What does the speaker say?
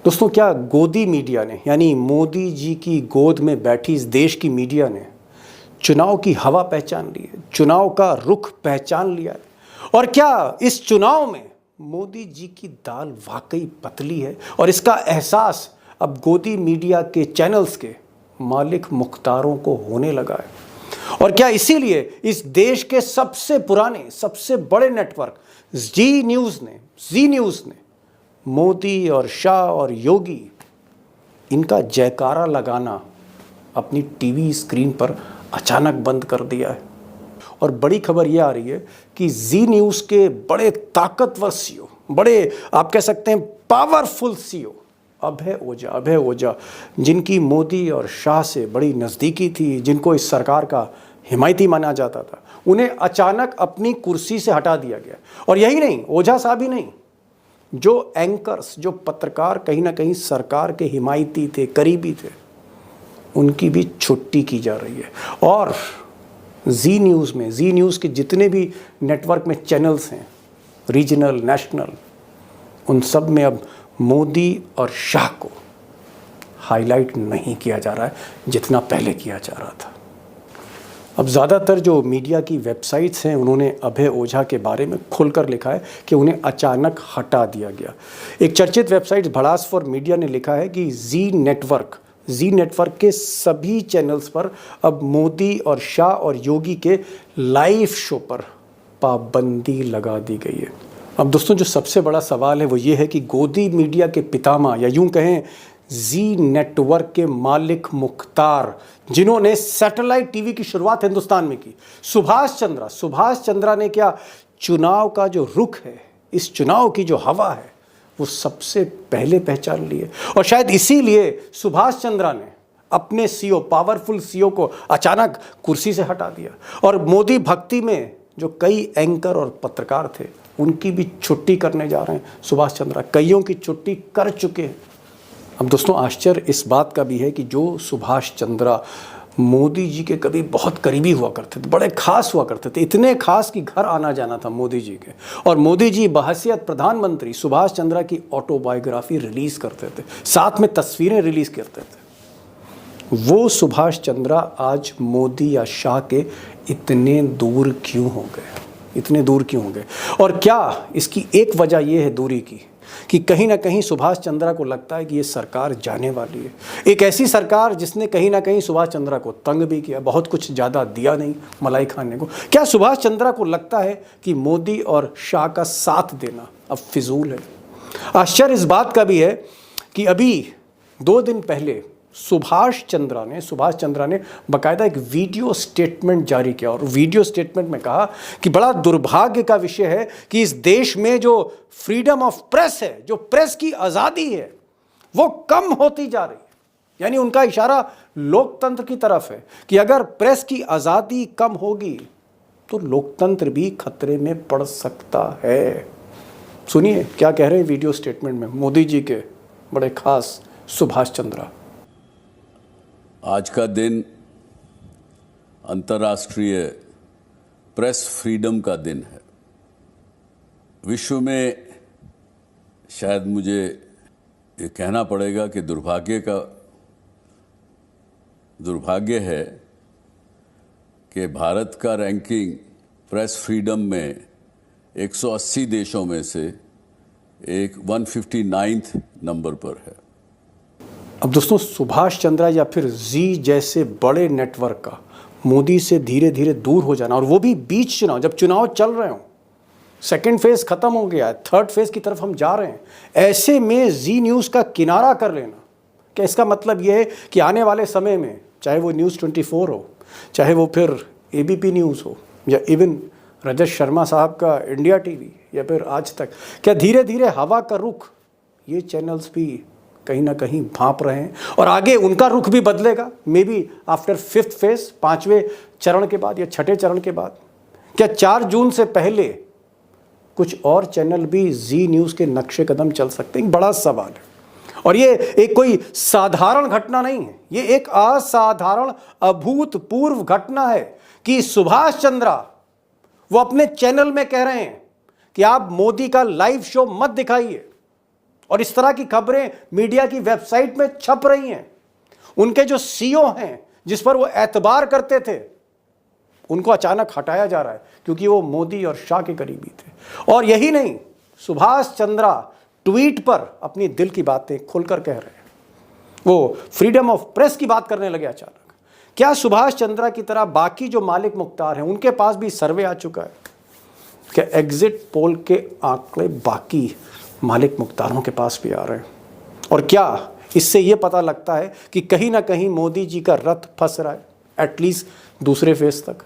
दोस्तों, क्या गोदी मीडिया ने यानी मोदी जी की गोद में बैठी इस देश की मीडिया ने चुनाव की हवा पहचान ली है, चुनाव का रुख पहचान लिया है? और क्या इस चुनाव में मोदी जी की दाल वाकई पतली है? और इसका एहसास अब गोदी मीडिया के चैनल्स के मालिक मुख्तारों को होने लगा है। और क्या इसीलिए इस देश के सबसे पुराने, सबसे बड़े नेटवर्क जी न्यूज़ ने मोदी और शाह और योगी इनका जयकारा लगाना अपनी टीवी स्क्रीन पर अचानक बंद कर दिया है? और बड़ी खबर यह आ रही है कि जी न्यूज़ के बड़े ताकतवर सीईओ, बड़े आप कह सकते हैं पावरफुल सीईओ अभय ओझा, जिनकी मोदी और शाह से बड़ी नज़दीकी थी, जिनको इस सरकार का हिमायती माना जाता था, उन्हें अचानक अपनी कुर्सी से हटा दिया गया। और यही नहीं, ओझा साहब ही नहीं, जो एंकर्स, जो पत्रकार कहीं ना कहीं सरकार के हिमायती थे, करीबी थे, उनकी भी छुट्टी की जा रही है। और जी न्यूज़ के जितने भी नेटवर्क में चैनल्स हैं, रीजनल, नेशनल, उन सब में अब मोदी और शाह को हाईलाइट नहीं किया जा रहा है जितना पहले किया जा रहा था। अब ज़्यादातर जो मीडिया की वेबसाइट्स हैं, उन्होंने अभय ओझा के बारे में खुलकर लिखा है कि उन्हें अचानक हटा दिया गया। एक चर्चित वेबसाइट भड़ास फॉर मीडिया ने लिखा है कि जी नेटवर्क के सभी चैनल्स पर अब मोदी और शाह और योगी के लाइव शो पर पाबंदी लगा दी गई है। अब दोस्तों, जो सबसे बड़ा सवाल है वो ये है कि गोदी मीडिया के पितामह, या यूं कहें जी नेटवर्क के मालिक मुख्तार, जिन्होंने सैटेलाइट टीवी की शुरुआत हिंदुस्तान में की, सुभाष चंद्रा ने क्या चुनाव का जो रुख है, इस चुनाव की जो हवा है, वो सबसे पहले पहचान ली है। और शायद इसीलिए सुभाष चंद्रा ने अपने सीईओ, पावरफुल सीईओ को अचानक कुर्सी से हटा दिया। और मोदी भक्ति में जो कई एंकर और पत्रकार थे, उनकी भी छुट्टी करने जा रहे हैं सुभाष चंद्रा, कईयों की छुट्टी कर चुके हैं। अब दोस्तों, आश्चर्य इस बात का भी है कि जो सुभाष चंद्रा मोदी जी के कभी बहुत करीबी हुआ करते थे, बड़े खास हुआ करते थे, इतने खास कि घर आना जाना था मोदी जी के, और मोदी जी बहैसियत प्रधानमंत्री सुभाष चंद्रा की ऑटोबायोग्राफी रिलीज़ करते थे, साथ में तस्वीरें रिलीज़ करते थे। वो सुभाष चंद्रा आज मोदी या शाह के इतने दूर क्यों हो गए? और क्या इसकी एक वजह यह है दूरी की कि कहीं ना कहीं सुभाष चंद्रा को लगता है कि ये सरकार जाने वाली है, एक ऐसी सरकार जिसने कहीं ना कहीं सुभाष चंद्रा को तंग भी किया, बहुत कुछ ज़्यादा दिया नहीं मलाई खाने को। क्या सुभाष चंद्रा को लगता है कि मोदी और शाह का साथ देना अब फिजूल है? आश्चर्य इस बात का भी है कि अभी 2 दिन पहले सुभाष चंद्रा ने बाकायदा एक वीडियो स्टेटमेंट जारी किया, और वीडियो स्टेटमेंट में कहा कि बड़ा दुर्भाग्य का विषय है कि इस देश में जो फ्रीडम ऑफ प्रेस है, जो प्रेस की आज़ादी है, वो कम होती जा रही है। यानी उनका इशारा लोकतंत्र की तरफ है कि अगर प्रेस की आज़ादी कम होगी तो लोकतंत्र भी खतरे में पड़ सकता है। सुनिए क्या कह रहे हैं वीडियो स्टेटमेंट में मोदी जी के बड़े खास सुभाष चंद्रा। आज का दिन अंतर्राष्ट्रीय प्रेस फ्रीडम का दिन है। विश्व में शायद मुझे ये कहना पड़ेगा कि दुर्भाग्य है कि भारत का रैंकिंग प्रेस फ्रीडम में 180 देशों में से एक 159 नंबर पर है। अब दोस्तों, सुभाष चंद्रा या फिर जी जैसे बड़े नेटवर्क का मोदी से धीरे धीरे दूर हो जाना, और वो भी बीच चुनाव, जब चुनाव चल रहे हो, सेकंड फेज खत्म हो गया है, थर्ड फेज की तरफ हम जा रहे हैं, ऐसे में जी न्यूज़ का किनारा कर लेना, क्या इसका मतलब ये है कि आने वाले समय में चाहे वो न्यूज़ 24 हो, चाहे वो फिर एबीपी न्यूज़ हो, या इवन रजत शर्मा साहब का इंडिया टीवी, या फिर आज तक, क्या धीरे धीरे हवा का रुख ये चैनल्स भी कहीं ना कहीं भांप रहे हैं? और आगे उनका रुख भी बदलेगा, may be after 5th phase, 5वें चरण के बाद या 6ठे चरण के बाद। क्या 4 जून से पहले कुछ और चैनल भी जी न्यूज़ के नक्शे कदम चल सकते हैं? बड़ा सवाल है। और ये एक कोई साधारण घटना नहीं है, ये एक असाधारण अभूतपूर्व घटना है कि सुभाष चंद्रा वो अपने चैनल में कह रहे हैं कि आप मोदी का लाइव शो मत दिखाइए, और इस तरह की खबरें मीडिया की वेबसाइट में छप रही हैं। उनके जो सीईओ हैं, जिस पर वो एतबार करते थे, उनको अचानक हटाया जा रहा है क्योंकि वो मोदी और शाह के करीबी थे। और यही नहीं, सुभाष चंद्रा ट्वीट पर अपनी दिल की बातें खुलकर कह रहे हैं। वो फ्रीडम ऑफ प्रेस की बात करने लगे अचानक। क्या सुभाष चंद्रा की तरह बाकी जो मालिक मुख्तार हैं, उनके पास भी सर्वे आ चुका है? क्या एग्जिट पोल के आंकड़े बाकी मालिक मुख्तारों के पास भी आ रहे हैं? और क्या इससे यह पता लगता है कि कहीं ना कहीं मोदी जी का रथ फंस रहा है, एटलीस्ट दूसरे फेज तक?